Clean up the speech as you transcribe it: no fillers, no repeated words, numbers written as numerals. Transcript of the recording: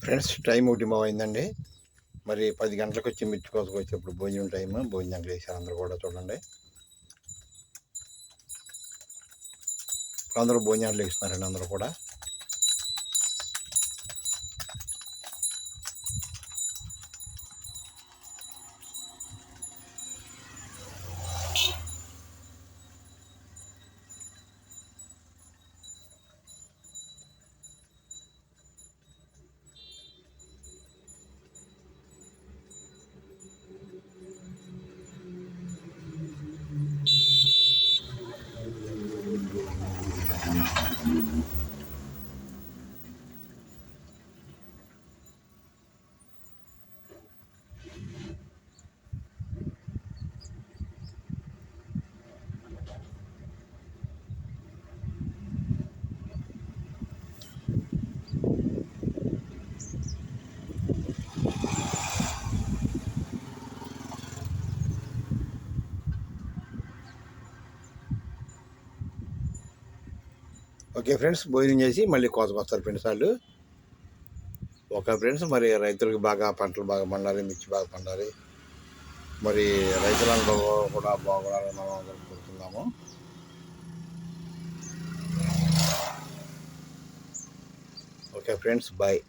Friends time ఒకటి అయిందండి. మరి 10 గంటలకు వచ్చి మిర్చి కోతకు వచ్చి ఇప్పుడు భోజనం టైం. భోజనం చేశారు అందరూ కూడా చూడండి. ఇప్పుడు అందరూ భోజనాలు వేస్తున్నారండి అందరూ కూడా. ఓకే ఫ్రెండ్స్, భోజనం చేసి మళ్ళీ కోతకు వస్తారు ఫ్రెండ్స్ వాళ్ళు. ఓకే ఫ్రెండ్స్, మరి రైతులకు బాగా పంటలు బాగా పండాలి, మిర్చి బాగా పండాలి, మరి రైతులందరూ కూడా బాగుండాలని మనం అందరం కోరుతున్నాము. Okay friends, bye.